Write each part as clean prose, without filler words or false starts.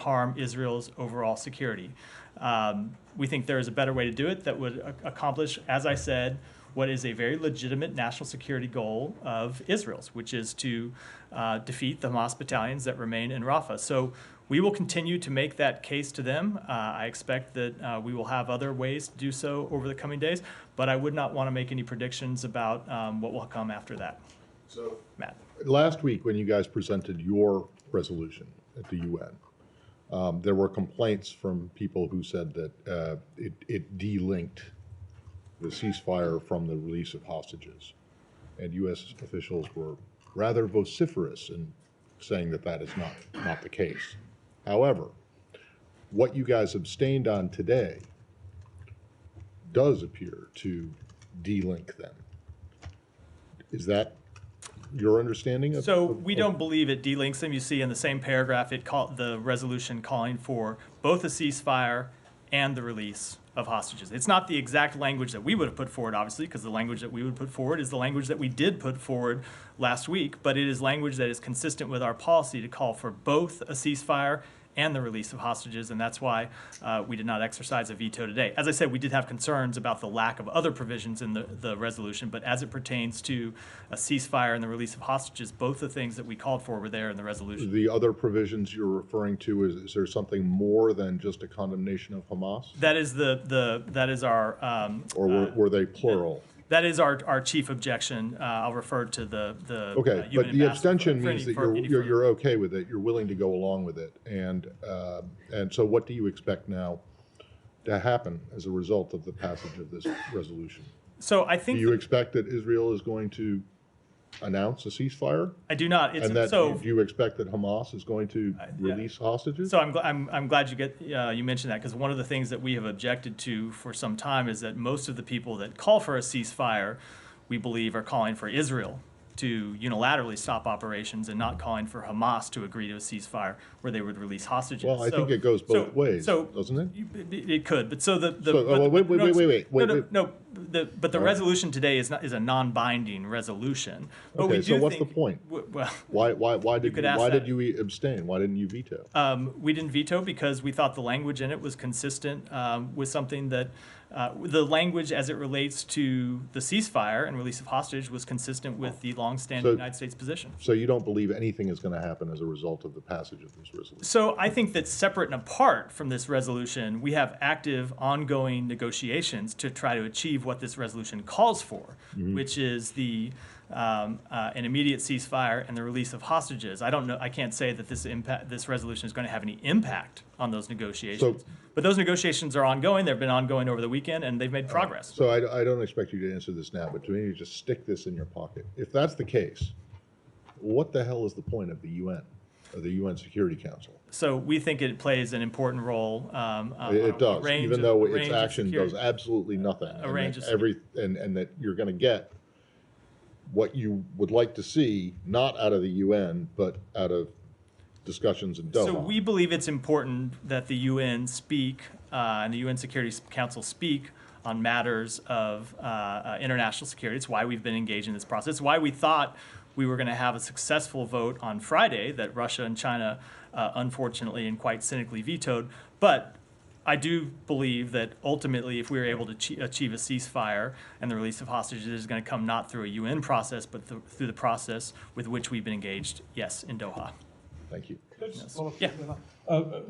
harm Israel's overall security. We think there is a better way to do it that would accomplish, as I said, what is a very legitimate national security goal of Israel's, which is to defeat the Hamas battalions that remain in Rafah. So we will continue to make that case to them. I expect that we will have other ways to do so over the coming days, but I would not want to make any predictions about what will come after that. So, Matt. last week when you guys presented your resolution at the UN, there were complaints from people who said that it delinked the ceasefire from the release of hostages. And U.S. officials were rather vociferous in saying that that is not the case. However, what you guys abstained on today does appear to delink them. Is that your understanding of? So we don't believe it delinks them. You see in the same paragraph, the resolution calling for both a ceasefire and the release of hostages. It's not the exact language that we would have put forward, obviously, because the language that we would put forward is the language that we did put forward last week, but it is language that is consistent with our policy to call for both a ceasefire and the release of hostages, and that's why we did not exercise a veto today. As I said, we did have concerns about the lack of other provisions in the resolution, but as it pertains to a ceasefire and the release of hostages, both the things that we called for were there in the resolution. The other provisions you're referring to, is there something more than just a condemnation of Hamas? That is that is our or were they plural? That is our chief objection. I'll refer to the okay, UN but the abstention means that you're okay with it. You're willing to go along with it, and so what do you expect now to happen as a result of the passage of this resolution? So I think. Do you expect that Israel is going to announce a ceasefire? I do not. And that do you expect that Hamas is going to release hostages? So I'm glad you mentioned that, because one of the things that we have objected to for some time is that most of the people that call for a ceasefire, we believe, are calling for Israel to unilaterally stop operations and not calling for Hamas to agree to a ceasefire where they would release hostages. Well, I think it goes both ways, doesn't it? It could, but but the resolution today is a non-binding resolution. But okay, so what's the point? Well, why did you abstain? Why didn't you veto? We didn't veto because we thought the language in it was consistent with something that the language as it relates to the ceasefire and release of hostage was consistent with the long-standing United States position. So you don't believe anything is going to happen as a result of the passage of this resolution? So I think that separate and apart from this resolution, we have active, ongoing negotiations to try to achieve what this resolution calls for, which is an immediate ceasefire and the release of hostages. I don't know. I can't say that this resolution is going to have any impact on those negotiations. But those negotiations are ongoing. They've been ongoing over the weekend, and they've made progress. So I don't expect you to answer this now, but to me, you just stick this in your pocket. If that's the case, what the hell is the point of the UN, or the UN Security Council? So we think it plays an important role. It does, even though its action does absolutely nothing. And that you're going to get what you would like to see, not out of the UN, but out of discussions in Doha. So we believe it's important that the UN speak and the UN Security Council speak on matters of international security. It's why we've been engaged in this process. It's why we thought we were going to have a successful vote on Friday that Russia and China unfortunately and quite cynically vetoed. But I do believe that ultimately, if we were able to achieve a ceasefire and the release of hostages, is going to come not through a UN process, but through the process with which we've been engaged, yes, in Doha. Thank you. Yes. Yeah.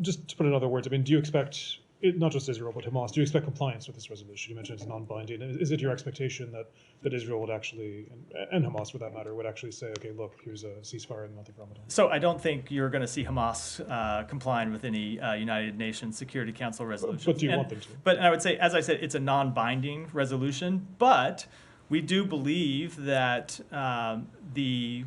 Just to put it in other words, I mean, do you expect, not just Israel, but Hamas, do you expect compliance with this resolution? You mentioned it's non-binding. Is it your expectation that Israel would actually, and Hamas for that matter, would actually say, okay, look, here's a ceasefire in the month of Ramadan? So I don't think you're going to see Hamas complying with any United Nations Security Council resolution. But do you want them to? But I would say, as I said, it's a non-binding resolution, but we do believe that the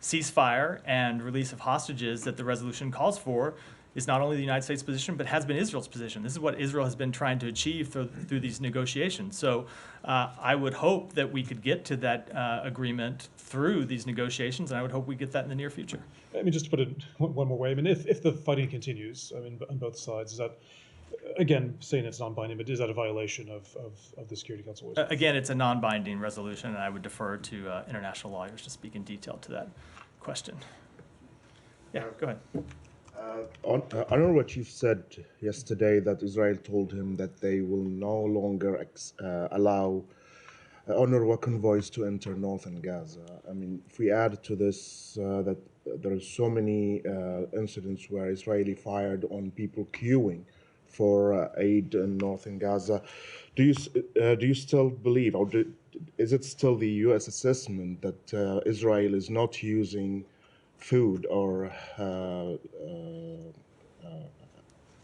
ceasefire and release of hostages that the resolution calls for is not only the United States position, but has been Israel's position. This is what Israel has been trying to achieve through these negotiations. So I would hope that we could get to that agreement through these negotiations, and I would hope we get that in the near future. I mean, just to put it one more way, I mean, if the fighting continues, I mean, on both sides, is that, again, saying it's non-binding, but is that a violation of the Security Council? Again, it's a non-binding resolution, and I would defer to international lawyers to speak in detail to that question. Yeah, go ahead. UNRWA chief said yesterday that Israel told him that they will no longer allow UNRWA convoys to enter northern Gaza. I mean, if we add to this that there are so many incidents where Israeli fired on people queuing for aid in northern Gaza, do you still believe, or is it still the U.S. assessment that Israel is not using food or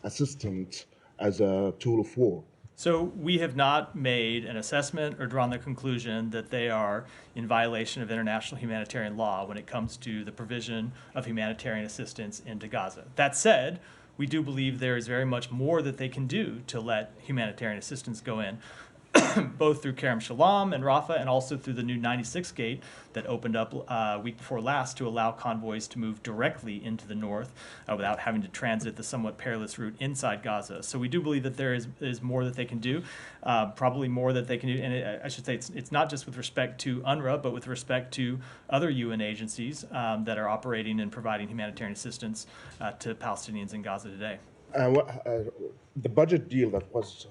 assistance as a tool of war? So we have not made an assessment or drawn the conclusion that they are in violation of international humanitarian law when it comes to the provision of humanitarian assistance into Gaza. That said, we do believe there is very much more that they can do to let humanitarian assistance go in, both through Kerem Shalom and Rafah, and also through the new 96 gate that opened up week before last to allow convoys to move directly into the north without having to transit the somewhat perilous route inside Gaza. So we do believe that there is more that they can do, probably more that they can do. And I should say it's not just with respect to UNRWA, but with respect to other UN agencies that are operating and providing humanitarian assistance to Palestinians in Gaza today. The budget deal that was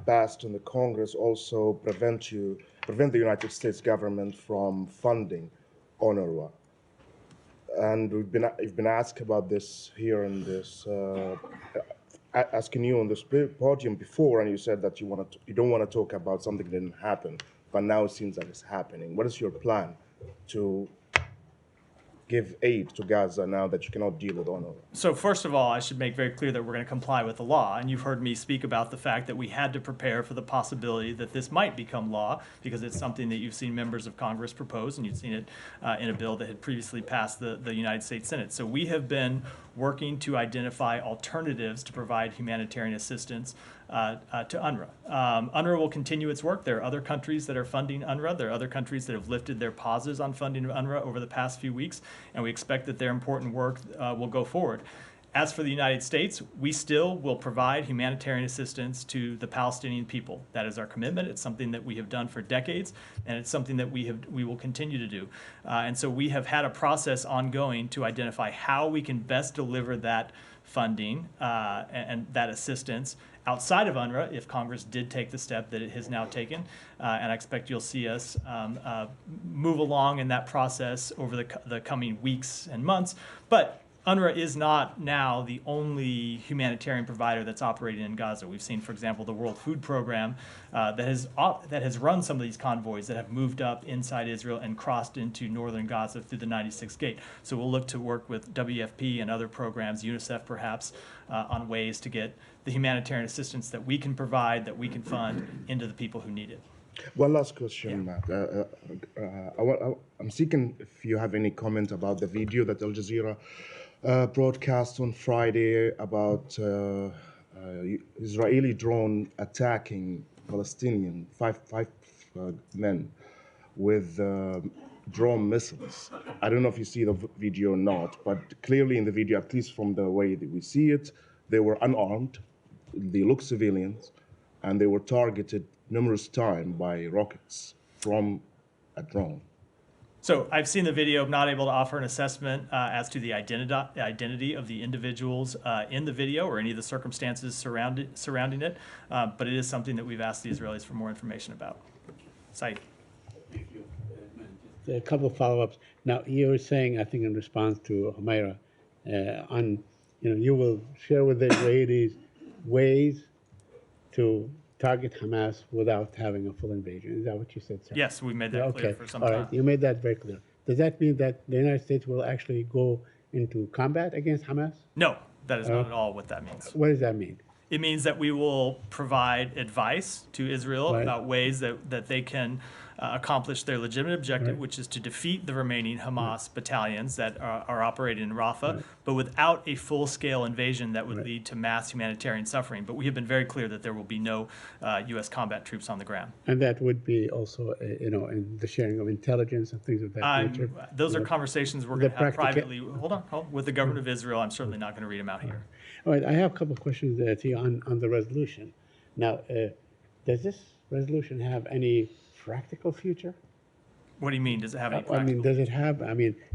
passed in the Congress also prevent the United States government from funding UNRWA. And you've been asked about this here in this, asking you on this podium before, and you said that you don't want to talk about something that didn't happen, but now it seems that it's happening. What is your plan to give aid to Gaza now that you cannot deal with UNRWA? So first of all, I should make very clear that we're going to comply with the law. And you've heard me speak about the fact that we had to prepare for the possibility that this might become law, because it's something that you've seen members of Congress propose, and you've seen it in a bill that had previously passed the United States Senate. So we have been working to identify alternatives to provide humanitarian assistance to UNRWA. UNRWA will continue its work. There are other countries that are funding UNRWA. There are other countries that have lifted their pauses on funding of UNRWA over the past few weeks, and we expect that their important work will go forward. As for the United States, we still will provide humanitarian assistance to the Palestinian people. That is our commitment. It's something that we have done for decades, and it's something that we will continue to do. And so we have had a process ongoing to identify how we can best deliver that funding and that assistance outside of UNRWA, if Congress did take the step that it has now taken. And I expect you'll see us move along in that process over the coming weeks and months. But UNRWA is not now the only humanitarian provider that's operating in Gaza. We've seen, for example, the World Food Program that has run some of these convoys that have moved up inside Israel and crossed into northern Gaza through the 96 gate. So we'll look to work with WFP and other programs, UNICEF perhaps, on ways to get the humanitarian assistance that we can provide, that we can fund, into the people who need it. One last question, Matt. I'm seeking if you have any comment about the video that Al Jazeera broadcast on Friday about Israeli drone attacking Palestinian five men with drone missiles. I don't know if you see the video or not, but clearly in the video, at least from the way that we see it, they were unarmed, they look civilians, and they were targeted numerous times by rockets from a drone. So I've seen the video. I'm not able to offer an assessment as to the identity of the individuals in the video or any of the circumstances surrounding it, but it is something that we've asked the Israelis for more information about. Said. Thank you. A couple of follow-ups. Now, you were saying, I think in response to Humaira, you will share with the Israelis ways to target Hamas without having a full invasion. Is that what you said, sir? Yes, we made that clear for some All time. right, you made that very clear. Does that mean that the United States will actually go into combat against Hamas? No, that is not at all what that means. What does that mean? It means that we will provide advice to Israel Right. about ways that they can accomplish their legitimate objective, which is to defeat the remaining Hamas battalions that are operating in Rafah, but without a full-scale invasion that would lead to mass humanitarian suffering. But we have been very clear that there will be no U.S. combat troops on the ground. And that would be also, in the sharing of intelligence and things of that nature. Those are conversations we're going to have privately. Hold on, with the government of Israel. I'm certainly not going to read them out here. All right, I have a couple of questions to you on the resolution. Now, does this resolution have any practical future? What do you mean? Does it have any I practical? mean, does it have,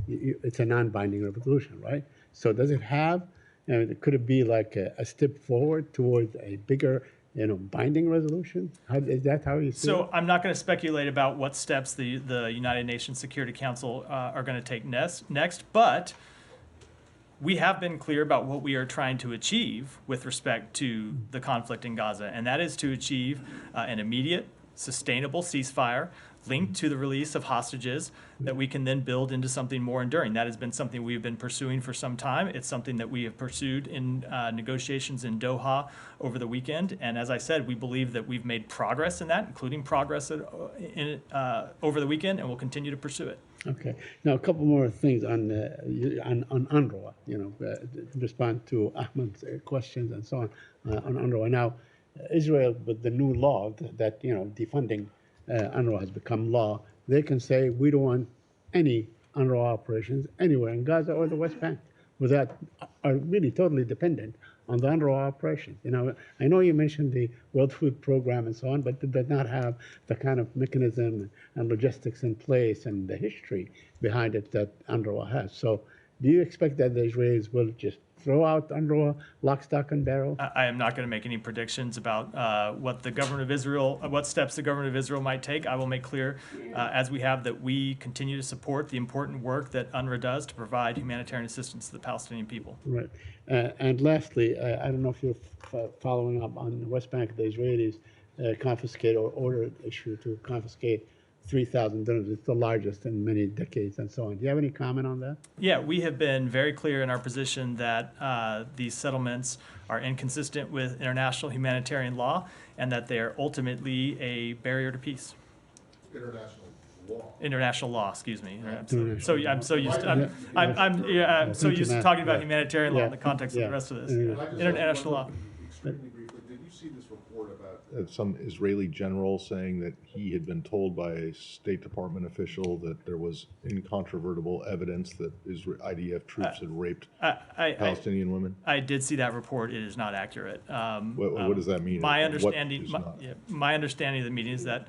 it's a non-binding resolution, right? So does it have Could it be like a step forward towards a bigger, binding resolution? Is that how you see it? So I'm not going to speculate about what steps the United Nations Security Council are going to take next, but we have been clear about what we are trying to achieve with respect to the conflict in Gaza, and that is to achieve an immediate, sustainable ceasefire linked to the release of hostages that we can then build into something more enduring. That has been something we've been pursuing for some time. It's something that we have pursued in negotiations in Doha over the weekend. And as I said, we believe that we've made progress in that, including progress over the weekend, and we'll continue to pursue it. Okay. Now, a couple more things on UNRWA, in response to Ahmed's questions and so on UNRWA. Now, Israel, with the new law that, defunding UNRWA has become law, they can say we don't want any UNRWA operations anywhere in Gaza or the West Bank, without are really totally dependent on the UNRWA operations. I know you mentioned the World Food Program and so on, but it does not have the kind of mechanism and logistics in place and the history behind it that UNRWA has. So do you expect that the Israelis will just throw out UNRWA lock, stock, and barrel? I am not going to make any predictions about what the government of Israel, what steps the government of Israel might take. I will make clear, as we have, that we continue to support the important work that UNRWA does to provide humanitarian assistance to the Palestinian people. Right. And lastly, I don't know if you're following up on the West Bank. The Israelis confiscate or order issue to confiscate 3,000 dinars. It's the largest in many decades and so on. Do you have any comment on that? Yeah, we have been very clear in our position that these settlements are inconsistent with international humanitarian law and that they are ultimately a barrier to peace. International law, excuse me. I'm so used to talking about humanitarian law in the context of the rest of this. International law. Extremely briefly, did you see this report about some Israeli general saying that he had been told by a State Department official that there was incontrovertible evidence that IDF troops had raped Palestinian women? I did see that report. It is not accurate. What does that mean? My understanding of the meeting is that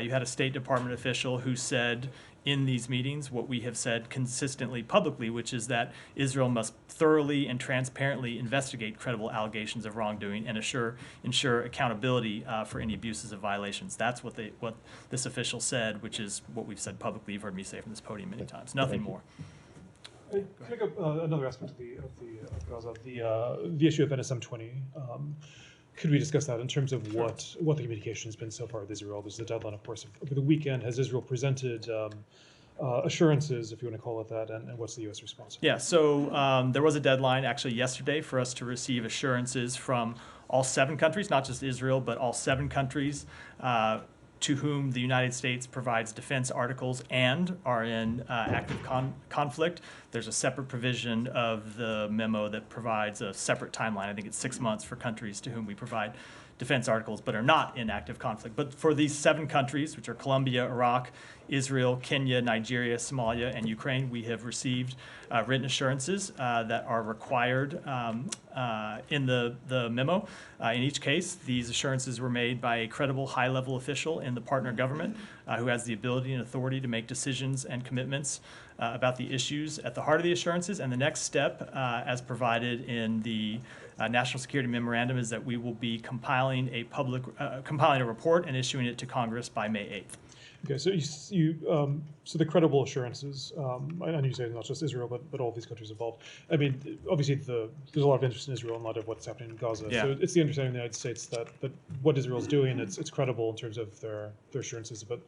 you had a State Department official who said in these meetings what we have said consistently publicly, which is that Israel must thoroughly and transparently investigate credible allegations of wrongdoing and ensure accountability for any abuses of violations. That's what this official said, which is what we've said publicly. You've heard me say from this podium many times. Nothing more. Can I go another aspect of Gaza, the issue of NSM 20? Could we discuss that in terms of what the communication has been so far with Israel? There's the deadline, of course, over the weekend. Has Israel presented assurances, if you want to call it that, and what's the U.S. response? Yeah, so there was a deadline actually yesterday for us to receive assurances from all 7 countries, not just Israel, but all 7 countries to whom the United States provides defense articles and are in active conflict. There's a separate provision of the memo that provides a separate timeline. I think it's 6 months for countries to whom we provide defense articles but are not in active conflict. But for these 7 countries, which are Colombia, Iraq, Israel, Kenya, Nigeria, Somalia, and Ukraine, we have received written assurances that are required in the memo. In each case, these assurances were made by a credible high-level official in the partner government who has the ability and authority to make decisions and commitments about the issues at the heart of the assurances. And the next step, as provided in the National Security Memorandum, is that we will be compiling a report and issuing it to Congress by May 8th. Okay, so so the credible assurances, I know you say not just Israel, but all these countries involved. I mean, obviously there's a lot of interest in Israel and a lot of what's happening in Gaza. Yeah. So it's the understanding of the United States that what Israel's doing, it's credible in terms of their assurances about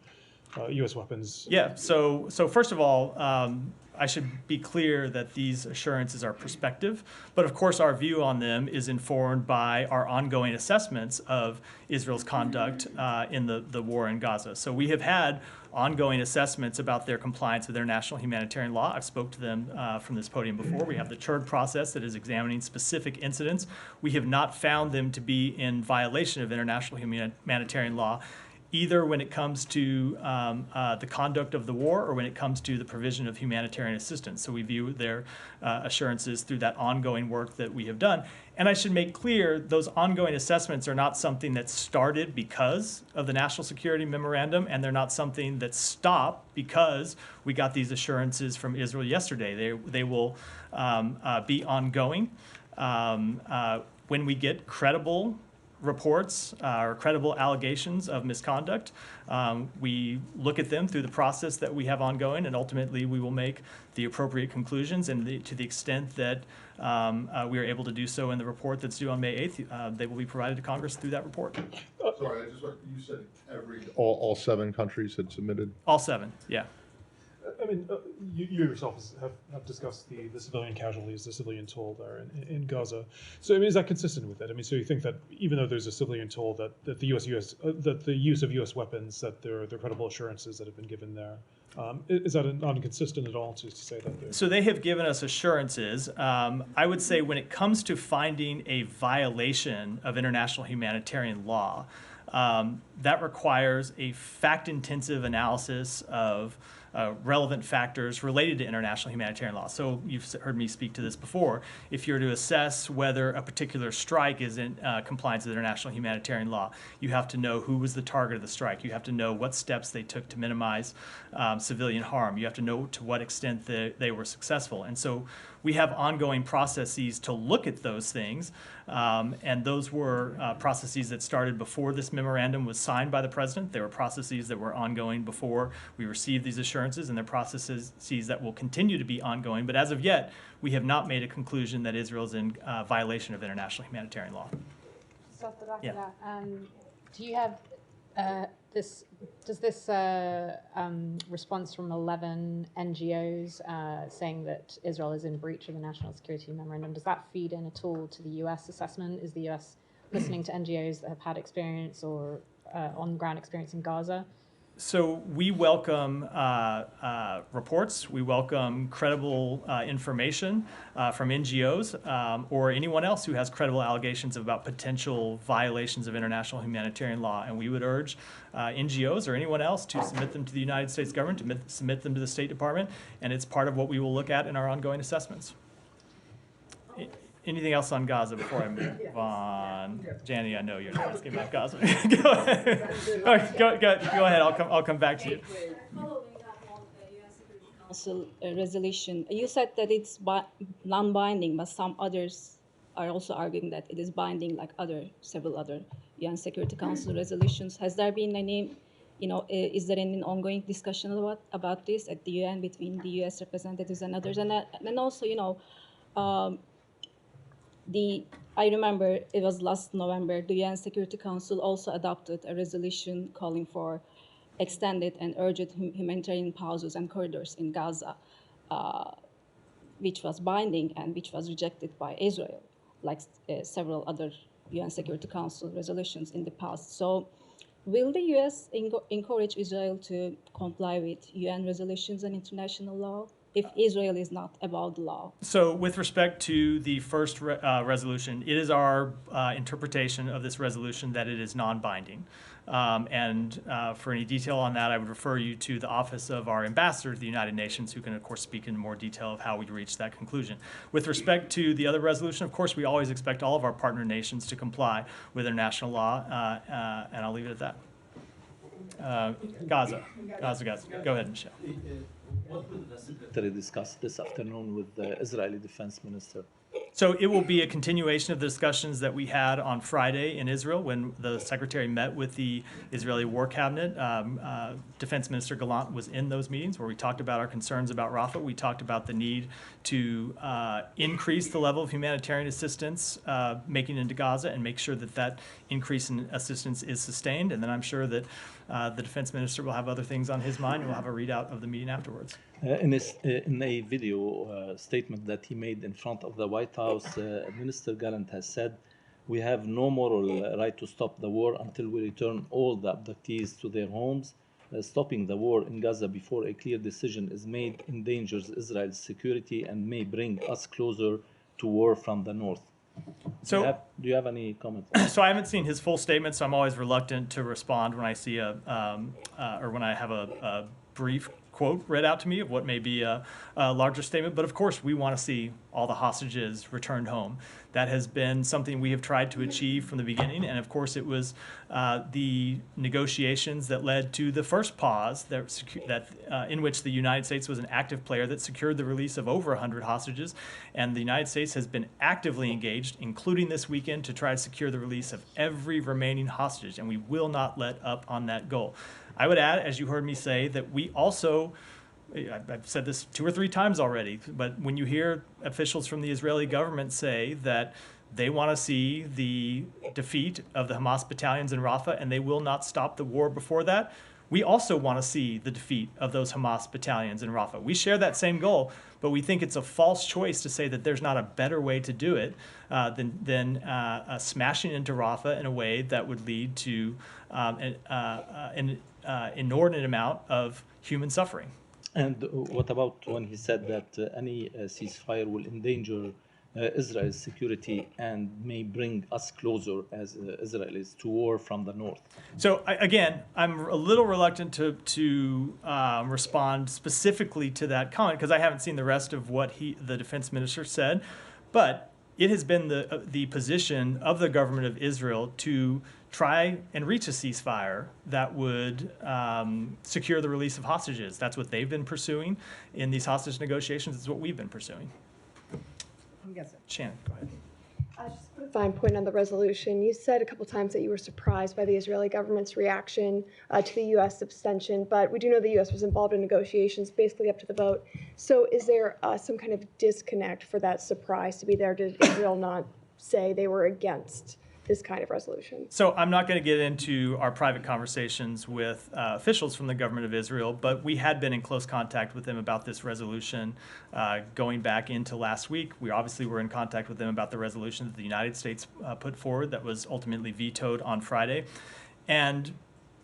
U.S. weapons. Yeah, so first of all, I should be clear that these assurances are prospective, but of course our view on them is informed by our ongoing assessments of Israel's conduct in the war in Gaza. So we have had ongoing assessments about their compliance with international humanitarian law. I've spoke to them from this podium before. We have the CHURD process that is examining specific incidents. We have not found them to be in violation of international humanitarian law. either when it comes to the conduct of the war or when it comes to the provision of humanitarian assistance. So we view their assurances through that ongoing work that we have done. And I should make clear, those ongoing assessments are not something that started because of the National Security Memorandum, and they're not something that stopped because we got these assurances from Israel yesterday. They will be ongoing. When we get credible reports or credible allegations of misconduct, we look at them through the process that we have ongoing, and ultimately we will make the appropriate conclusions. And to the extent that we are able to do so in the report that's due on May 8th, they will be provided to Congress through that report. Sorry, you said all 7 countries had submitted? All 7, yeah. I mean, you yourself have discussed the civilian casualties, the civilian toll there in Gaza. So, I mean, is that consistent with it? I mean, so you think that even though there's a civilian toll, that the that the use of U.S. weapons, that there are credible assurances that have been given there, is that not inconsistent at all to say that? So they have given us assurances. I would say when it comes to finding a violation of international humanitarian law, that requires a fact-intensive analysis of relevant factors related to international humanitarian law. So you've heard me speak to this before. If you're to assess whether a particular strike is in compliance with international humanitarian law, you have to know who was the target of the strike. You have to know what steps they took to minimize civilian harm. You have to know to what extent they were successful. And so we have ongoing processes to look at those things. And those were processes that started before this memorandum was signed by the president. There were processes that were ongoing before we received these assurances, and they're processes that will continue to be ongoing. But as of yet, we have not made a conclusion that Israel is in violation of international humanitarian law. So off the back Yeah. of that, do you have this response from 11 NGOs saying that Israel is in breach of the National Security Memorandum, does that feed in at all to the US assessment? Is the US listening to NGOs that have had experience or on-ground experience in Gaza? So we welcome reports. We welcome credible information from NGOs or anyone else who has credible allegations about potential violations of international humanitarian law. And we would urge NGOs or anyone else to submit them to the United States government, to submit them to the State Department, and it's part of what we will look at in our ongoing assessments. Anything else on Gaza before I move on? Janny, I know you're asking about Gaza. Go ahead. Go ahead. I'll come back to you. Following up on the UN Security Council resolution, you said that it's non-binding, but some others are also arguing that it is binding, like several other UN Security Council resolutions. Has there been any, is there any ongoing discussion about this at the UN between the US representatives and others? And also, I remember it was last November, the UN Security Council also adopted a resolution calling for extended and urgent humanitarian pauses and corridors in Gaza, which was binding and which was rejected by Israel, like several other UN Security Council resolutions in the past. So will the US encourage Israel to comply with UN resolutions and international law if Israel is not above the law? So with respect to the first resolution, it is our interpretation of this resolution that it is non-binding. And for any detail on that, I would refer you to the office of our ambassador to the United Nations, who can, of course, speak in more detail of how we reached that conclusion. With respect to the other resolution, of course, we always expect all of our partner nations to comply with international law, and I'll leave it at that. Gaza. Go ahead, Michelle. What will the Secretary discuss this afternoon with the Israeli Defense Minister? So it will be a continuation of the discussions that we had on Friday in Israel when the Secretary met with the Israeli War Cabinet. Defense Minister Gallant was in those meetings where we talked about our concerns about Rafah. We talked about the need to increase the level of humanitarian assistance making into Gaza and make sure that that increase in assistance is sustained. And then I'm sure that the Defense Minister will have other things on his mind, and we'll have a readout of the meeting afterwards. In a video statement that he made in front of the White House, Minister Gallant has said, "We have no moral right to stop the war until we return all the abductees to their homes. Stopping the war in Gaza before a clear decision is made endangers Israel's security and may bring us closer to war from the north." So, Do you have any comments? so I haven't seen his full statement, so I'm always reluctant to respond when I see or when I have a brief quote read out to me of what may be a larger statement. But of course, we want to see all the hostages returned home. That has been something we have tried to achieve from the beginning. And of course, it was the negotiations that led to the first pause in which the United States was an active player that secured the release of over 100 hostages. And the United States has been actively engaged, including this weekend, to try to secure the release of every remaining hostage. And we will not let up on that goal. I would add, as you heard me say, that we also, I've said this 2 or 3 times already, but when you hear officials from the Israeli government say that they want to see the defeat of the Hamas battalions in Rafah and they will not stop the war before that, we also want to see the defeat of those Hamas battalions in Rafah. We share that same goal, but we think it's a false choice to say that there's not a better way to do it than smashing into Rafah in a way that would lead to an inordinate amount of human suffering. And what about when he said that any ceasefire will endanger Israel's security and may bring us closer as Israelis to war from the north? So again, I'm a little reluctant to respond specifically to that comment because I haven't seen the rest of what the defense minister said, but it has been the position of the government of Israel to try and reach a ceasefire that would secure the release of hostages. That's what they've been pursuing in these hostage negotiations. It's what we've been pursuing. Shannon, go ahead. Just put a fine point on the resolution. You said a couple times that you were surprised by the Israeli government's reaction to the U.S. abstention, but we do know the U.S. was involved in negotiations basically up to the vote. So is there some kind of disconnect for that surprise to be there? Did Israel not say they were against this kind of resolution? So I'm not going to get into our private conversations with officials from the government of Israel, but we had been in close contact with them about this resolution going back into last week. We obviously were in contact with them about the resolution that the United States put forward that was ultimately vetoed on Friday. And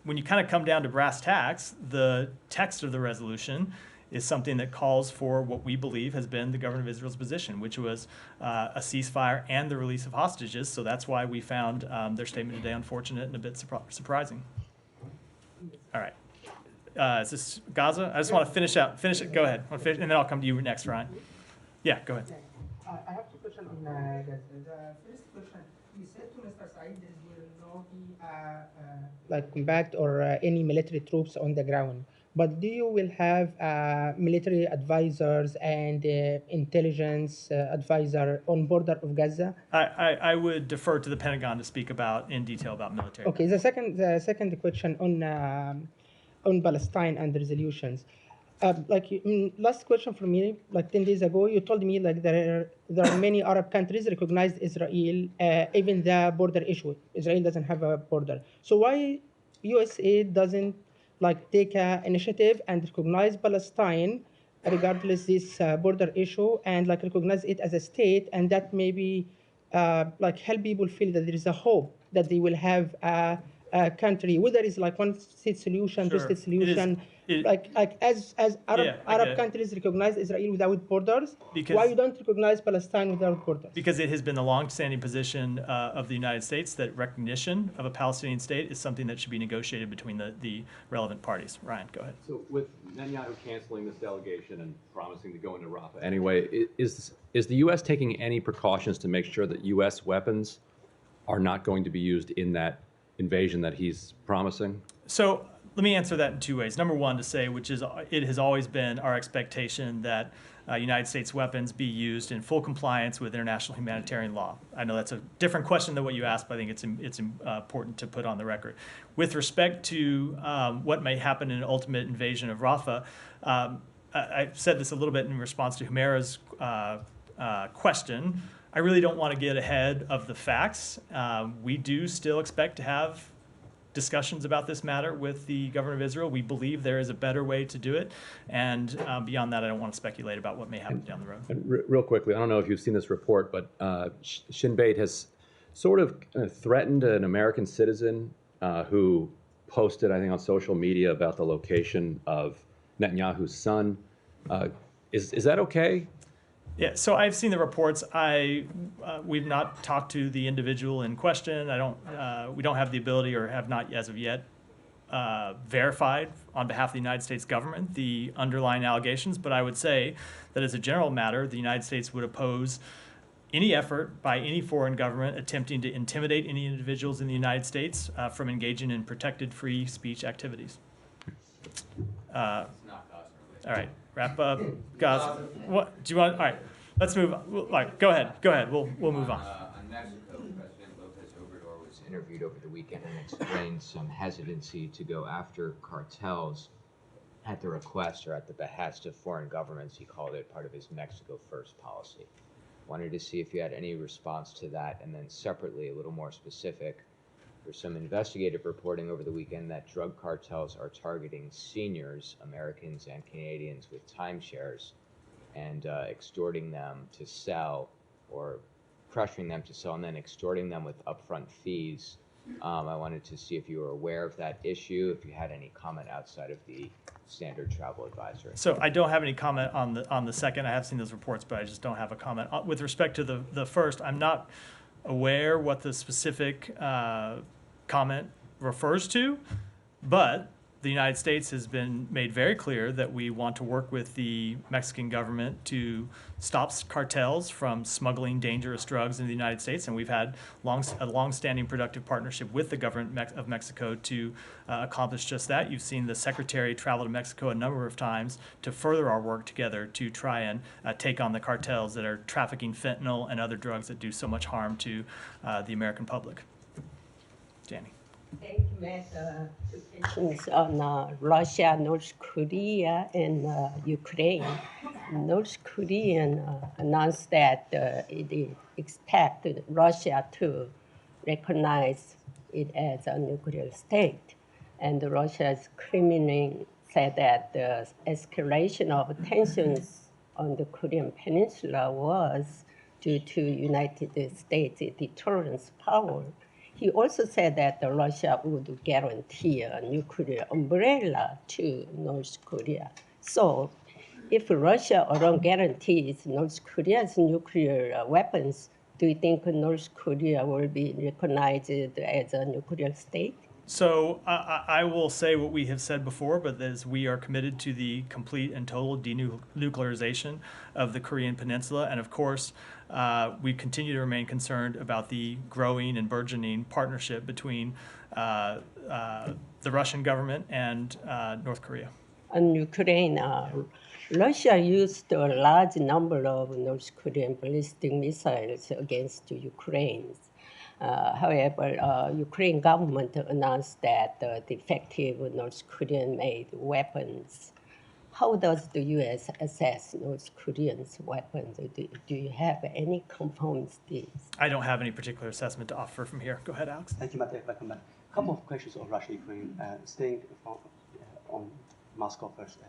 when you kind of come down to brass tacks, the text of the resolution is something that calls for what we believe has been the government of Israel's position, which was a ceasefire and the release of hostages. So that's why we found their statement today unfortunate and a bit surprising. All right. Is this Gaza? I just want to finish it. Go ahead. And then I'll come to you next, Ryan. Yeah, go ahead. I have 2 questions on Gaza. The first question, you said to Mr. Saeed there will not be like combat or any military troops on the ground. But do you will have military advisors and intelligence advisor on border of Gaza? I would defer to the Pentagon to speak in detail about military. Okay. The second question on Palestine and the resolutions. Last question for me, like 10 days ago, you told me like there are many Arab countries recognized Israel, even the border issue. Israel doesn't have a border. So why USA doesn't take an initiative and recognize Palestine regardless this border issue and recognize it as a state, and that maybe help people feel that there is a hope that they will have a country, whether it's one state solution, Sure. 2 state solution, as Arab countries recognize Israel without borders, why you don't recognize Palestine without borders? Because it has been the long-standing position of the United States that recognition of a Palestinian state is something that should be negotiated between the relevant parties. Ryan, go ahead. So with Netanyahu canceling this delegation and promising to go into Rafah anyway, is the U.S. taking any precautions to make sure that U.S. weapons are not going to be used in that invasion that he's promising? So let me answer that in 2 ways. Number one, to say, which is it has always been our expectation that United States weapons be used in full compliance with international humanitarian law. I know that's a different question than what you asked, but I think it's important to put on the record. With respect to what may happen in an ultimate invasion of Rafah, I said this a little bit in response to Humaira's question. I really don't want to get ahead of the facts. We do still expect to have discussions about this matter with the government of Israel. We believe there is a better way to do it. And beyond that, I don't want to speculate about what may happen down the road. And real quickly, I don't know if you've seen this report, but Shin Bet has sort of threatened an American citizen who posted, I think, on social media about the location of Netanyahu's son. Is that okay? Yeah, so I've seen the reports. We've not talked to the individual in question. We don't have the ability, or have not as of yet, verified on behalf of the United States government the underlying allegations. But I would say that as a general matter, the United States would oppose any effort by any foreign government attempting to intimidate any individuals in the United States from engaging in protected free speech activities. All right, wrap up. Guys, what do you want? All right, let's move on. All right, go ahead. We'll move on. On Mexico, President Lopez Obrador was interviewed over the weekend and explained some hesitancy to go after cartels at the request or at the behest of foreign governments. He called it part of his Mexico First policy. Wanted to see if you had any response to that, and then separately, a little more specific, there's some investigative reporting over the weekend that drug cartels are targeting seniors, Americans and Canadians, with timeshares and extorting them to sell, or pressuring them to sell and then extorting them with upfront fees. I wanted to see if you were aware of that issue, if you had any comment outside of the standard travel advisory. So I don't have any comment on the second. I have seen those reports, but I just don't have a comment. With respect to the first, I'm not aware what the specific comment refers to, but the United States has been made very clear that we want to work with the Mexican government to stop cartels from smuggling dangerous drugs into the United States, and we've had a long-standing productive partnership with the government of Mexico to accomplish just that. You've seen the Secretary travel to Mexico a number of times to further our work together to try and take on the cartels that are trafficking fentanyl and other drugs that do so much harm to the American public. Danny. Thank you, Matt. Two questions on Russia, North Korea, and Ukraine. North Korea announced that it expected Russia to recognize it as a nuclear state. And Russia's Kremlin said that the escalation of tensions on the Korean Peninsula was due to United States deterrence power. He also said that Russia would guarantee a nuclear umbrella to North Korea. So if Russia alone guarantees North Korea's nuclear weapons, do you think North Korea will be recognized as a nuclear state? So I will say what we have said before, but that is we are committed to the complete and total denuclearization of the Korean Peninsula. And of course, we continue to remain concerned about the growing and burgeoning partnership between the Russian government and North Korea. On Ukraine, Russia used a large number of North Korean ballistic missiles against Ukraine. However, Ukraine government announced that defective North Korean-made weapons. How does the U.S. assess North Koreans' weapons? Do you have any confirms this? I don't have any particular assessment to offer from here. Go ahead, Alex. Thank you, Matt. Welcome back. A couple of questions on Russia, Ukraine. Staying on Moscow first,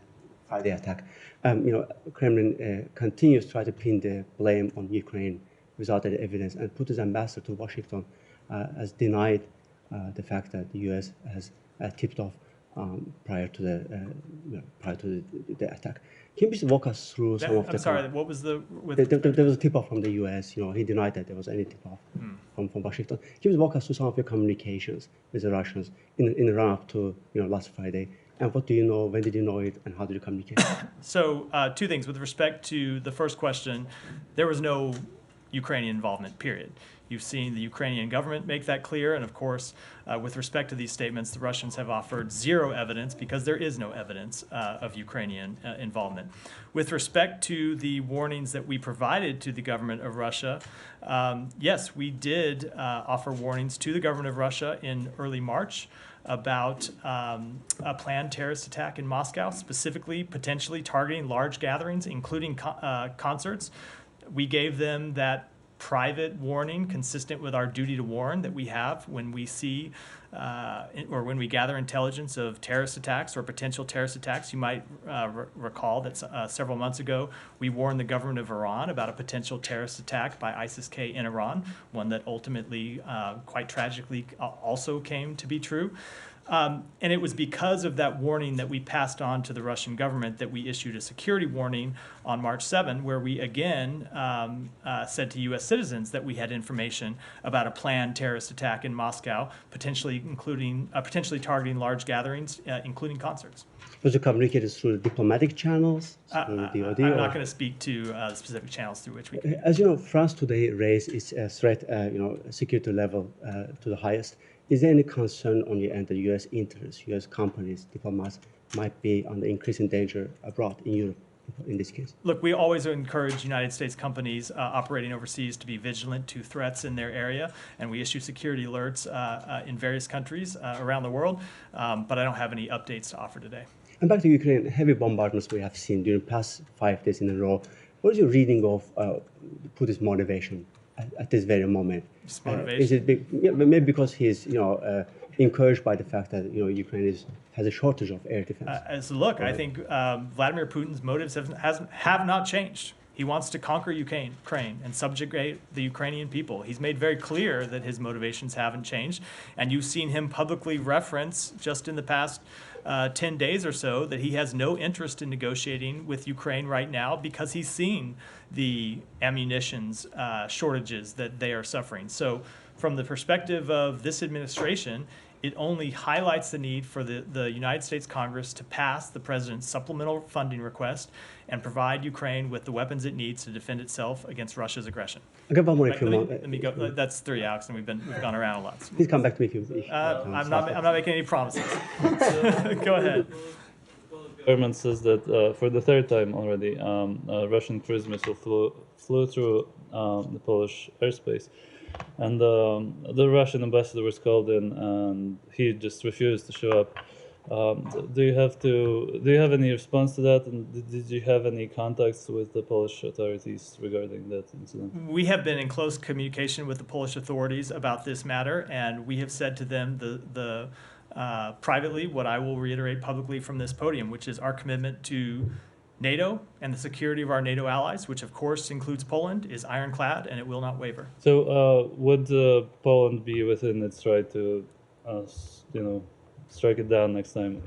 Friday attack. Kremlin continues to try to pin the blame on Ukraine without any evidence, and Putin's ambassador to Washington has denied the fact that the U.S. has tipped off prior to the attack. Can you please walk us through some of the? I'm sorry. What was the? There was a tip-off from the U.S. He denied that there was any tip-off from Washington. Can you please walk us through some of your communications with the Russians in the run-up to last Friday? And what do you know? When did you know it? And how did you communicate? So two things. With respect to the first question, there was no Ukrainian involvement, period. You've seen the Ukrainian government make that clear, and of course, with respect to these statements, the Russians have offered zero evidence because there is no evidence of Ukrainian involvement. With respect to the warnings that we provided to the government of Russia, yes, we did offer warnings to the government of Russia in early March about a planned terrorist attack in Moscow, specifically potentially targeting large gatherings, including concerts. We gave them that private warning consistent with our duty to warn that we have when we see or when we gather intelligence of terrorist attacks or potential terrorist attacks. You might recall that several months ago we warned the government of Iran about a potential terrorist attack by ISIS-K in Iran, one that ultimately, quite tragically, also came to be true. And it was because of that warning that we passed on to the Russian government that we issued a security warning on March 7, where we again said to U.S. citizens that we had information about a planned terrorist attack in Moscow, potentially targeting large gatherings, including concerts. Was it communicated through diplomatic channels, through the DoD? I'm not going to speak to the specific channels through which we. As you know, France today raised its threat, security level to the highest. Is there any concern on your end that U.S. interests, U.S. companies, diplomats might be under increasing danger abroad in Europe in this case? Look, we always encourage United States companies operating overseas to be vigilant to threats in their area, and we issue security alerts in various countries around the world, but I don't have any updates to offer today. And back to Ukraine, heavy bombardments we have seen during the past 5 days in a row. What is your reading of Putin's motivation at this very moment? Motivation? Is it maybe because he's encouraged by the fact that Ukraine has a shortage of air defense? Look, I think Vladimir Putin's motives have not changed. He wants to conquer Ukraine and subjugate the Ukrainian people. He's made very clear that his motivations haven't changed, and you've seen him publicly reference just in the past 10 days or so that he has no interest in negotiating with Ukraine right now because he's seen the ammunitions shortages that they are suffering. So from the perspective of this administration, it only highlights the need for the United States Congress to pass the president's supplemental funding request and provide Ukraine with the weapons it needs to defend itself against Russia's aggression. Okay, one more if you want. Let me go. That's 3, Alex, and we've gone around a lot. Please come back to me if you. I'm not making any promises. Go ahead. The government says that for the 3rd time already, a Russian cruise missile flew through the Polish airspace. And the Russian ambassador was called in, and he just refused to show up. Do you have any response to that? And did you have any contacts with the Polish authorities regarding that incident? We have been in close communication with the Polish authorities about this matter, and we have said to them privately what I will reiterate publicly from this podium, which is our commitment to NATO and the security of our NATO allies, which of course includes Poland, is ironclad and it will not waver. So would Poland be within its right to, strike it down next time?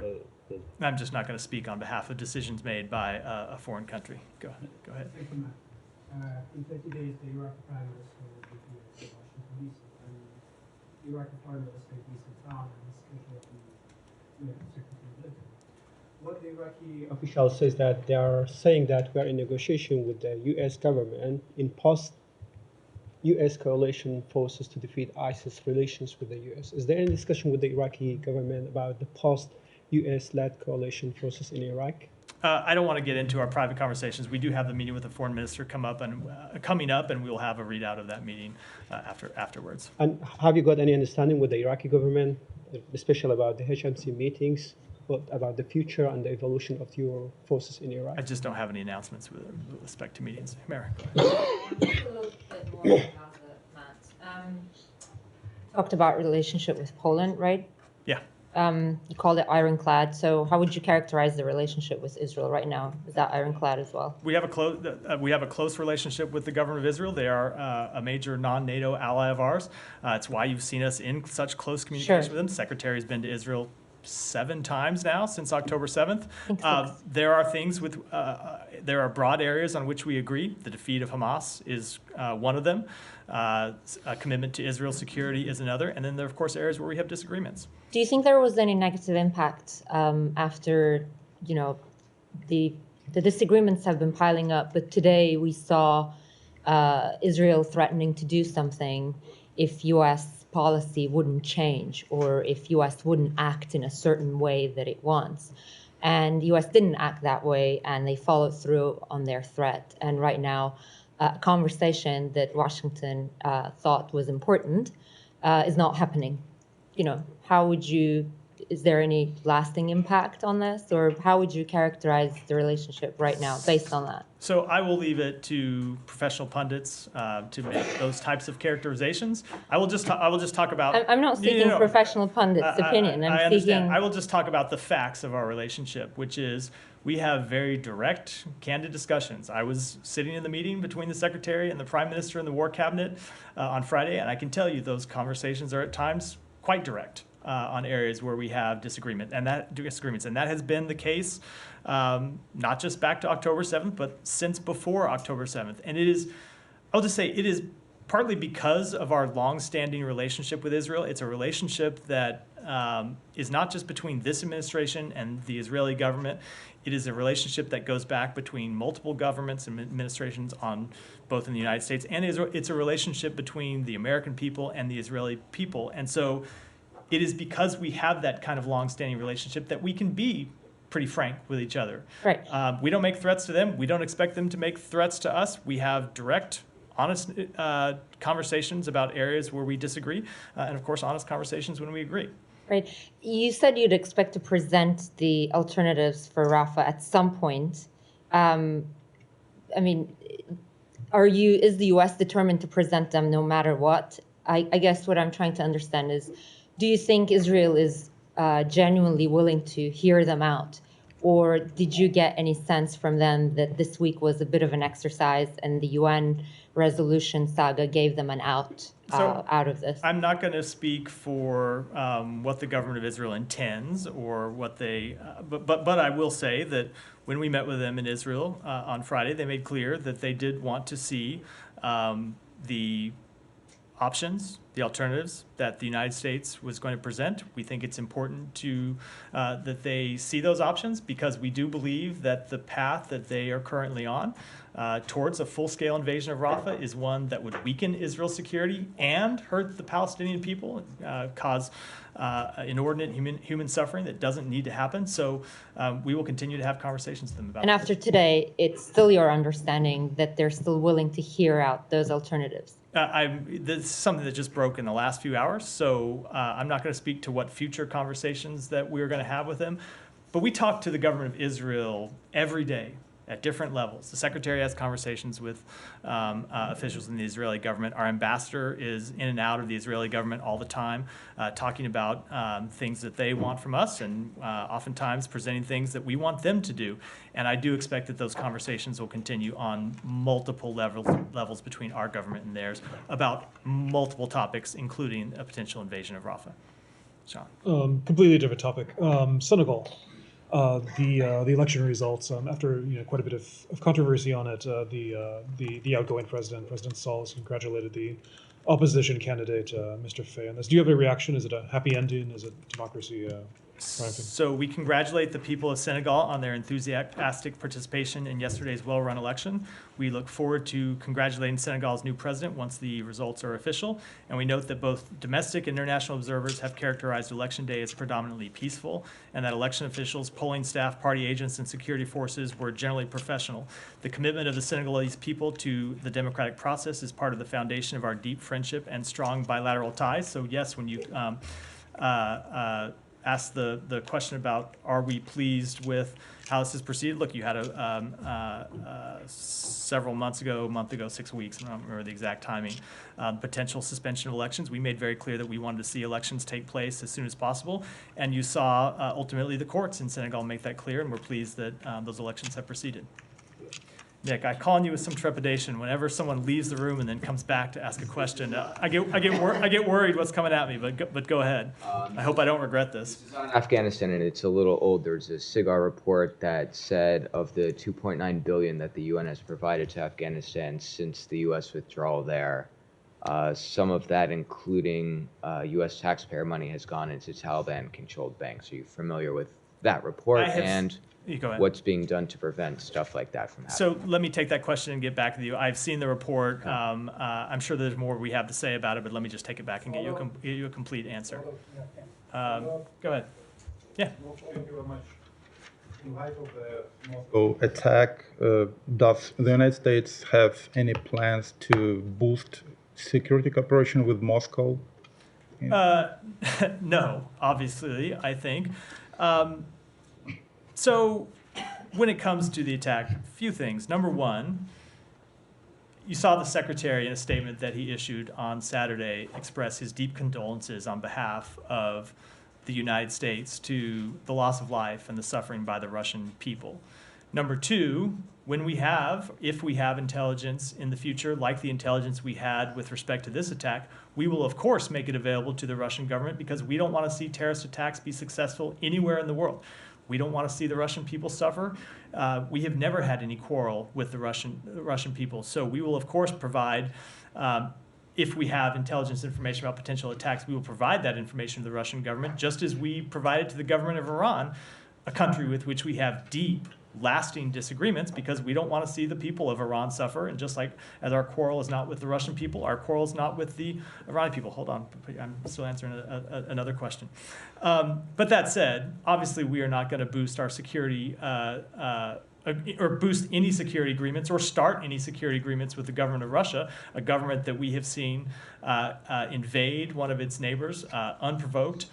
I'm just not going to speak on behalf of decisions made by a foreign country. Go ahead. Thank you, Matt. In 30 days, the Iraqi Prime Minister will be here in Washington, D.C. and the Iraqi Foreign Minister in decent town and Secretary of Military. What the Iraqi officials says that they are saying that we are in negotiation with the U.S. government in post-U.S. coalition forces to defeat ISIS relations with the U.S. Is there any discussion with the Iraqi government about the post-U.S.-led coalition forces in Iraq? I don't want to get into our private conversations. We do have the meeting with the foreign minister coming up, and we will have a readout of that meeting afterwards. And have you got any understanding with the Iraqi government, especially about the HMC meetings? About the future and the evolution of your forces in Iraq? I just don't have any announcements with respect to meetings. Mary. Talked about relationship with Poland, right? Yeah. You called it ironclad. So how would you characterize the relationship with Israel right now? Is that ironclad as well? We have a close relationship with the government of Israel. They are a major non-NATO ally of ours. It's why you've seen us in such close communication with them. The Secretary has been to Israel 7 times now since October 7th. There are things there are broad areas on which we agree. The defeat of Hamas is one of them. A commitment to Israel's security is another. And then there are, of course, areas where we have disagreements. Do you think there was any negative impact after, the disagreements have been piling up, but today we saw Israel threatening to do something if U.S. policy wouldn't change or if U.S. wouldn't act in a certain way that it wants. And U.S. didn't act that way, and they followed through on their threat. And right now, a conversation that Washington thought was important is not happening. How would is there any lasting impact on this, or how would you characterize the relationship right now based on that? So I will leave it to professional pundits to make those types of characterizations. I will just talk about. I'm not seeking professional pundits' opinion. I understand. I will just talk about the facts of our relationship, which is we have very direct, candid discussions. I was sitting in the meeting between the Secretary and the Prime Minister and the War Cabinet on Friday, and I can tell you those conversations are at times quite direct. on areas where we have disagreements, and that has been the case not just back to October 7th, but since before October 7th. And it is, I'll just say, it is partly because of our long-standing relationship with Israel. It's a relationship that is not just between this administration and the Israeli government. It is a relationship that goes back between multiple governments and administrations on both in the United States and Israel. It's a relationship between the American people and the Israeli people. And so it is because we have that kind of long-standing relationship that we can be pretty frank with each other. Right. We don't make threats to them. We don't expect them to make threats to us. We have direct, honest conversations about areas where we disagree, and of course, honest conversations when we agree. Right. You said you'd expect to present the alternatives for Rafah at some point. I mean, is the U.S. determined to present them no matter what? I guess what I'm trying to understand is, do you think Israel is genuinely willing to hear them out? Or did you get any sense from them that this week was a bit of an exercise and the UN resolution saga gave them an out of this? I'm not going to speak for what the government of Israel intends or what they, but I will say that when we met with them in Israel on Friday, they made clear that they did want to see the options, the alternatives that the United States was going to present. We think it's important to that they see those options because we do believe that the path that they are currently on towards a full-scale invasion of Rafah is one that would weaken Israel's security and hurt the Palestinian people, cause inordinate human suffering that doesn't need to happen. So we will continue to have conversations with them about And this. after today, it's still your understanding that they're still willing to hear out those alternatives? This is something that just broke in the last few hours, so I'm not going to speak to what future conversations that we're going to have with them. But we talk to the government of Israel every day at different levels. The secretary has conversations with officials in the Israeli government. Our ambassador is in and out of the Israeli government all the time, talking about things that they want from us and oftentimes presenting things that we want them to do. And I do expect that those conversations will continue on multiple levels between our government and theirs about multiple topics, including a potential invasion of Rafah. Sean. Completely different topic. Senegal. The election results, after quite a bit of controversy on it, the outgoing President Sall, has congratulated the opposition candidate, Mr. Faye, on this. Do you have a reaction? Is it a happy ending? Is it democracy triumphing? So we congratulate the people of Senegal on their enthusiastic participation in yesterday's well-run election. We look forward to congratulating Senegal's new president once the results are official. And we note that both domestic and international observers have characterized Election Day as predominantly peaceful, and that election officials, polling staff, party agents, and security forces were generally professional. The commitment of the Senegalese people to the democratic process is part of the foundation of our deep friendship and strong bilateral ties. So yes, when you asked the question about are we pleased with how this has proceeded. Look, you had several months ago, 6 weeks, I don't remember the exact timing, potential suspension of elections. We made very clear that we wanted to see elections take place as soon as possible. And you saw ultimately the courts in Senegal make that clear, and we're pleased that those elections have proceeded. Nick, I call on you with some trepidation. Whenever someone leaves the room and then comes back to ask a question, I get worried what's coming at me. But go ahead. I hope I don't regret this. This is on Afghanistan, and it's a little old. There's a SIGAR report that said of the $2.9 billion that the UN has provided to Afghanistan since the U.S. withdrawal there, some of that, including U.S. taxpayer money, has gone into Taliban-controlled banks. Are you familiar with that report and what's being done to prevent stuff like that from happening? So let me take that question and get back with you. I've seen the report. I'm sure there's more we have to say about it, but let me just take it back and get you a complete answer. Go ahead. Yeah. Thank you very much. In light of the Moscow attack, does the United States have any plans to boost security cooperation with Moscow? No, obviously, I think. So when it comes to the attack, a few things. Number one, you saw the secretary in a statement that he issued on Saturday express his deep condolences on behalf of the United States to the loss of life and the suffering by the Russian people. Number two, if we have intelligence in the future, like the intelligence we had with respect to this attack, we will of course make it available to the Russian government because we don't want to see terrorist attacks be successful anywhere in the world. We don't want to see the Russian people suffer. We have never had any quarrel with the Russian people. So we will of course provide, if we have intelligence information about potential attacks, we will provide that information to the Russian government, just as we provided to the government of Iran, a country with which we have deep, lasting disagreements because we don't want to see the people of Iran suffer. And just like as our quarrel is not with the Russian people, our quarrel is not with the Iranian people. Hold on, I'm still answering another question. But that said, obviously we are not going to boost our security or boost any security agreements or start any security agreements with the government of Russia, a government that we have seen invade one of its neighbors unprovoked,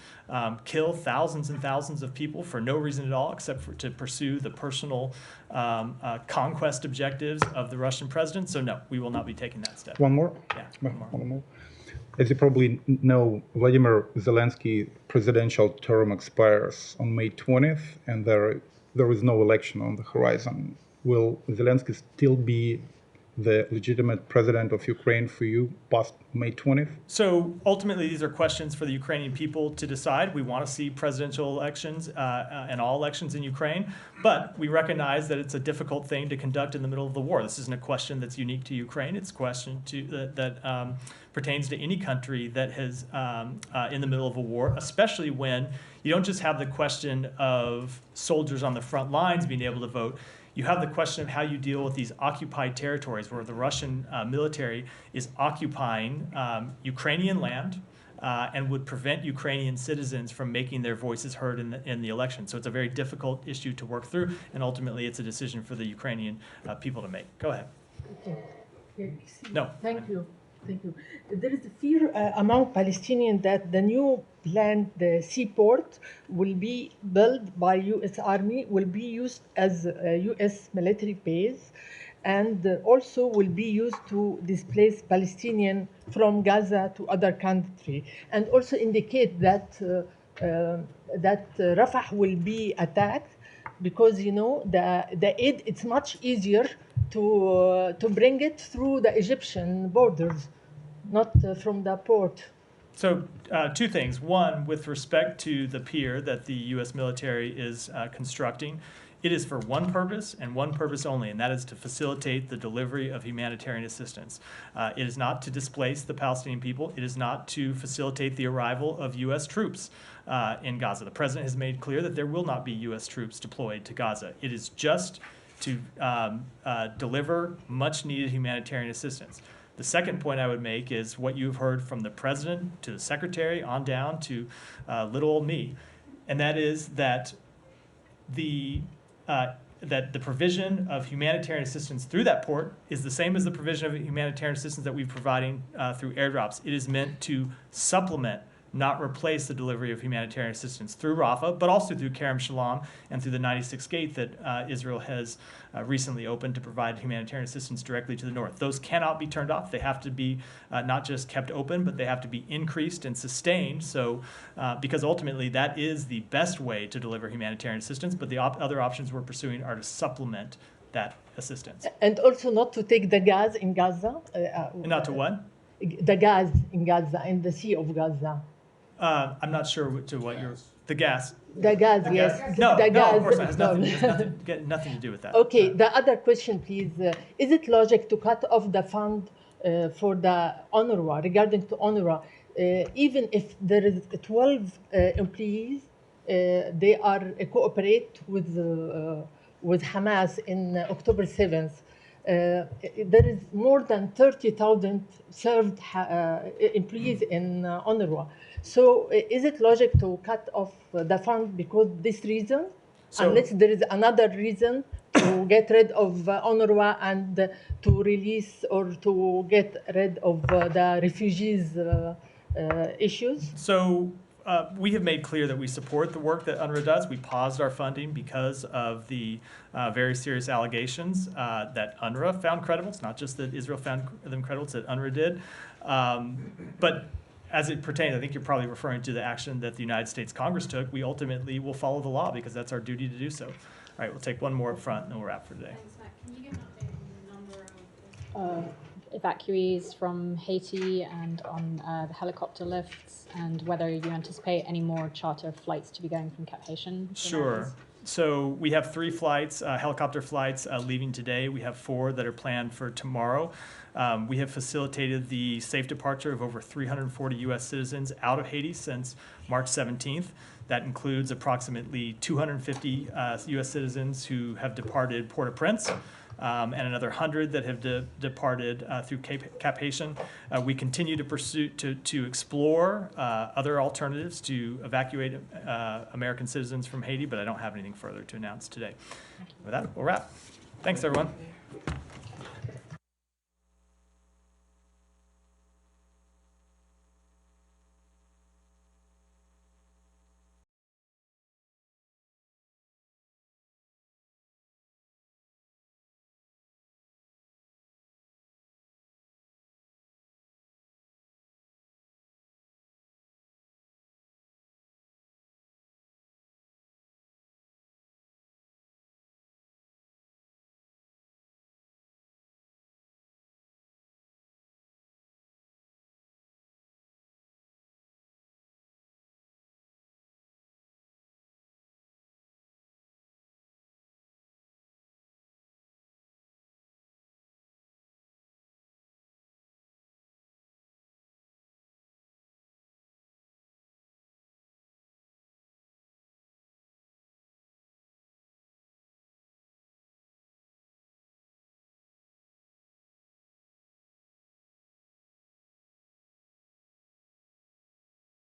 kill thousands and thousands of people for no reason at all except to pursue the personal conquest objectives of the Russian president. So no, we will not be taking that step. One more? Yeah, one more. As you probably know, Vladimir Zelensky's presidential term expires on May 20th, and there is no election on the horizon. Will Zelensky still be the legitimate president of Ukraine for you past May 20th? So ultimately, these are questions for the Ukrainian people to decide. We want to see presidential elections and all elections in Ukraine, but we recognize that it's a difficult thing to conduct in the middle of the war. This isn't a question that's unique to Ukraine. It's a question that pertains to any country that has in the middle of a war, especially when you don't just have the question of soldiers on the front lines being able to vote. You have the question of how you deal with these occupied territories where the Russian military is occupying Ukrainian land and would prevent Ukrainian citizens from making their voices heard in the election. So it's a very difficult issue to work through, and ultimately it's a decision for the Ukrainian people to make. Go ahead. No. Thank you. Thank you. There is a fear among Palestinians that the new planned seaport will be built by U.S. Army, will be used as a U.S. military base, and also will be used to displace Palestinians from Gaza to other countries, and also indicate that Rafah will be attacked because the aid, it's much easier to bring it through the Egyptian borders, not from the port. So two things. One, with respect to the pier that the U.S. military is constructing, it is for one purpose and one purpose only, and that is to facilitate the delivery of humanitarian assistance. It is not to displace the Palestinian people. It is not to facilitate the arrival of U.S. troops in Gaza. The president has made clear that there will not be U.S. troops deployed to Gaza. It is just to deliver much-needed humanitarian assistance. The second point I would make is what you've heard from the president to the secretary on down to little old me, and that is that the provision of humanitarian assistance through that port is the same as the provision of humanitarian assistance that we're providing through airdrops. It is meant to supplement, not replace the delivery of humanitarian assistance through Rafah, but also through Kerem Shalom and through the 96th gate that Israel has recently opened to provide humanitarian assistance directly to the north. Those cannot be turned off. They have to be not just kept open, but they have to be increased and sustained. So, because ultimately that is the best way to deliver humanitarian assistance, but the other options we're pursuing are to supplement that assistance. And also not to take the gas in Gaza. Not to what? The gas in Gaza, in the Sea of Gaza. I'm not sure to what you're... The gas. The gas, yes. No, the gas. of course not. It has nothing to do with that. Okay, the other question, please. Is it logic to cut off the fund for the UNRWA, regarding to UNRWA, even if there is 12 employees, they are cooperate with Hamas in October 7th. There is more than 30,000 served employees in UNRWA. So is it logic to cut off the fund because this reason? Unless there is another reason to get rid of UNRWA and to release or to get rid of the refugees issues? So we have made clear that we support the work that UNRWA does. We paused our funding because of the very serious allegations that UNRWA found credible. It's not just that Israel found them credible, it's that UNRWA did. But as it pertains, I think you're probably referring to the action that the United States Congress took. We ultimately will follow the law because that's our duty to do so. right, we'll take one more up front and then we'll wrap for today. Can you give an update on the number of evacuees from Haiti and on the helicopter lifts, and whether you anticipate any more charter flights to be going from Cap Haitian? Sure. So we have 3 flights, helicopter flights leaving today. We have 4 that are planned for tomorrow. We have facilitated the safe departure of over 340 U.S. citizens out of Haiti since March 17th. That includes approximately 250 U.S. citizens who have departed Port-au-Prince, and another 100 that have departed through Cap Haitian. We continue to pursue, to explore other alternatives to evacuate American citizens from Haiti, but I don't have anything further to announce today. With that, we'll wrap. Thanks, everyone.